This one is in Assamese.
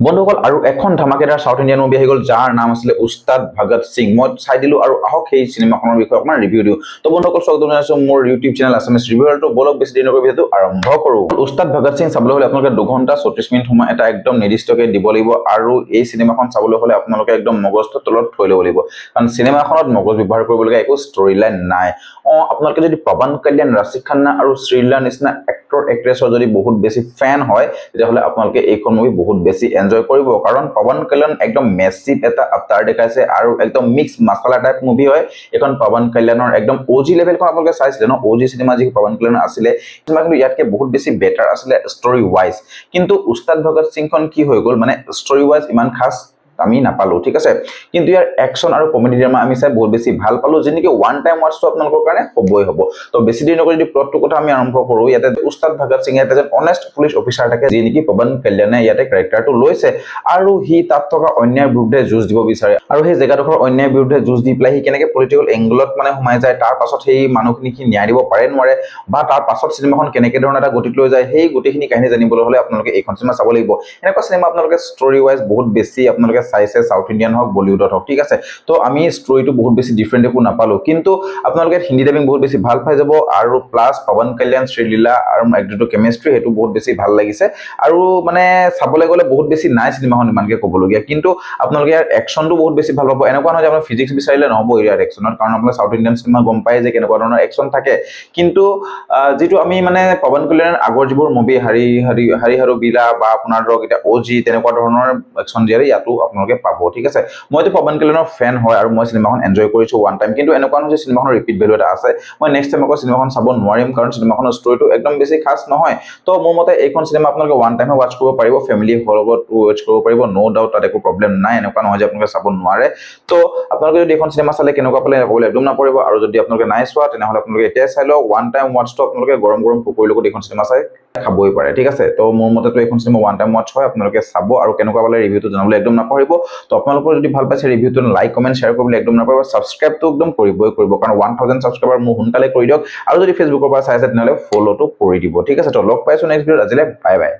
বন্ধুসকল আৰু এখন ধামাকেদাৰ সাউথ ইণ্ডিয়ান মুভি আহি গ'ল যাৰ নাম আছিলে উস্তাদ ভগত সিং। মই চাই দিলো আৰু আহক সেই চিনেমাখনৰ বিষয়ে অকণমান ৰিভিউ দিওঁ। তো বন্ধুসকল স্বাগতম জনাইছো মোৰ ইউটিউব চেনেল আছামিজ ৰিভিউৰ। তো বলক বেছি দেৰি নকৰি ভিডিঅ'টো আৰম্ভ কৰোঁ। উস্তাদ ভগত সিং চাবলৈ হ'লে আপোনালোকে 2 ঘণ্টা 34 মিনিট সময় এটা একদম নিৰ্দিষ্টকৈ দিব লাগিব আৰু এই চিনেমাখন চাবলৈ হ'লে আপোনালোকে একদম মগজটো তলত থৈ ল'ব লাগিব, কাৰণ চিনেমাখনত মগজ ব্যৱহাৰ কৰিবলগীয়া একো ষ্টৰি লাইন নাই। আপোনালোকে যদি পৱন কল্যাণ, ৰাশি খান্না আৰু শ্ৰীলাৰ নিচিনা এক্টৰ এক্ট্ৰেছৰ যদি বহুত বেছি ফেন হয় তেতিয়াহ'লে আপোনালোকে এইখন মুভি বহুত বেছি এনজয় কৰিব, কাৰণ পৱন কল্যাণ একদম মেছিভ এটা আৱতাৰ দেখাইছে আৰু একদম মিক্স মাছালা টাইপ মুভি হয় এখন। পৱন কল্যাণৰ একদম অজি লেভেলখন আপোনালোকে চাইছিলে ন, অজি চিনেমা যি পৱন কল্যাণ আছিলে চিনেমা কিন্তু ইয়াতকে বহুত বেছি বেটাৰ আছিলে ষ্টৰি ৱাইজ। কিন্তু উস্তাদ ভগত সিংখন কি হৈ গ'ল, মানে ষ্টৰি ৱাইজ ইমান খাছ আমি নাপালো, ঠিক আছে। কিন্তু ইয়াৰ একশ্যন আৰু কমেডি ড্ৰামা আমি চাই বহুত বেছি ভাল পালো, যি নেকি ওৱান টাইম ৱাটচটো আপোনালোকৰ কাৰণে হ'বই হ'ব। তো বেছি দেৰি নকৰি যদি প্লটটোৰ কথা আমি আৰম্ভ কৰোঁ, ইয়াতে উস্তাদ ভগত সিং ইয়াতে এজন অনেষ্ট পুলিচ অফিচাৰ থাকে, যি নেকি পৱন কল্যাণে ইয়াতে কেৰেক্টাৰটো লৈছে আৰু সি তাত থকা অন্যায়ৰ বিৰুদ্ধে যুঁজ দিব বিচাৰে আৰু সেই জেগাডোখৰ অন্যায়ৰ বিৰুদ্ধে যুঁজ দি পেলাই সি কেনেকে পলিটিকেল এংগলত মানে সোমাই যায়, তাৰ পাছত সেই মানুহখিনিক সি ন্যায় দিব পাৰে নোৱাৰে বা তাৰ পাছত চিনেমাখন কেনেকে ধৰণৰ এটা গতিত লৈ যায়, সেই গোটেইখিনি কাহিনী জানিবলৈ হ'লে আপোনালোকে এইখন চিনেমা চাব লাগিব। এনেকুৱা চিনেমা আপোনালোকে ষ্টৰি ৱাইজ বহুত বেছি আপোনালোকে চাইছে, সাউথ ইণ্ডিয়ান হওক বলিউডত হওক, ঠিক আছে। তো আমি ষ্টৰিটো বহুত বেছি ডিফাৰেণ্ট একো নাপালো, কিন্তু আপোনালোকে হিন্দী ডাবিং বহুত বেছি ভাল পাই যাব আৰু প্লাছ পৱন কল্যাণ, শ্ৰীলীলা আৰু একদমটো কেমিষ্ট্ৰি সেইটো বহুত বেছি ভাল লাগিছে। আৰু মানে চাবলৈ গ'লে বহুত বেছি নাই চিনেমাখন ইমানকে ক'বলগীয়া, কিন্তু আপোনালোকে ইয়াৰ একশ্যনটো বহুত বেছি ভাল পাব। এনেকুৱা নহয় যে আপোনাৰ ফিজিক্স বিচাৰিলে নহ'ব ইয়াৰ একশ্যনত, কাৰণ আপোনাৰ সাউথ ইণ্ডিয়ান চিনেমা গম পায় যে কেনেকুৱা ধৰণৰ একশ্যন থাকে। কিন্তু যিটো আমি মানে পৱন কল্যাণৰ আগৰ যিবোৰ মুভি হাৰি হাৰো বিলা বা আপোনাৰ ধৰক এতিয়া অজি তেনেকুৱা ধৰণৰ একশ্যন দিয়াৰে ইয়াতো আপোনালোকে পাব, ঠিক আছে। মইতো পৱন কল্যাণৰ ফেন হয় আৰু মই চিনেমাখন এনজয় কৰিছো ওৱান টাইম, কিন্তু এনেকুৱা নহয় যে চিনেমাখনৰ ৰিপিট ভেলু এটা আছে, মই নেক্সট টাইম আকৌ চিনেমাখন চাব নোৱাৰিম, কাৰণ চিনেমাখনৰ ষ্টৰিটো একদম বেছি খাছ নহয়। তো মোৰ মতে এইখন চিনেমা আপোনালোকে ওৱান টাইমে ৱাচ কৰিব পাৰিব, ফেমিলি লগত ৱাচ কৰিব পাৰিব, ন' ডাউট তাত একো প্ৰব্লেম নাই। এনেকুৱা নহয় যে আপোনালোকে চাব নোৱাৰে। তো আপোনালোকে যদি এইখন চিনেমা চালে কেনেকুৱা পালে ক'বলৈ একদম নপৰিব, আৰু যদি আপোনালোকে নাই চোৱা তেনেহ'লে আপোনালোকে এতিয়াই চাই লওক। ওৱান টাইম ৱাচটো আপোনালোকে গৰম গৰম পকৰীৰ লগত এইখন চিনেমা চাই খাবই পাৰে, ঠিক আছে। তো মোৰ মতেতো এইখন চিনেমা ওৱান টাইম ৱাচ হয়, আপোনালোকে চাব আৰু কেনেকুৱা পালে ৰিভিউটো জনাবলৈ একদম নাপাহৰিব। তো আপোনালোকৰ যদি ভাল পাইছে ৰিভিউটো লাইক কমেণ্ট শ্বেয়াৰ কৰিবলৈ একদম নাপাহৰিব, ছাবস্ক্ৰাইবটো একদম কৰিবই কৰিব, কাৰণ 1000 ছাবস্ক্ৰাইবাৰ মোৰ সোনকালে কৰি দিয়ক, আৰু যদি ফেচবুকৰ পৰা চাই আছে তেনেহ'লে ফ'ল'টো কৰি দিব, ঠিক আছে। তো লগ পাইছো নেক্সট ভিডিঅ'ত, আজিলৈ বাই বাই।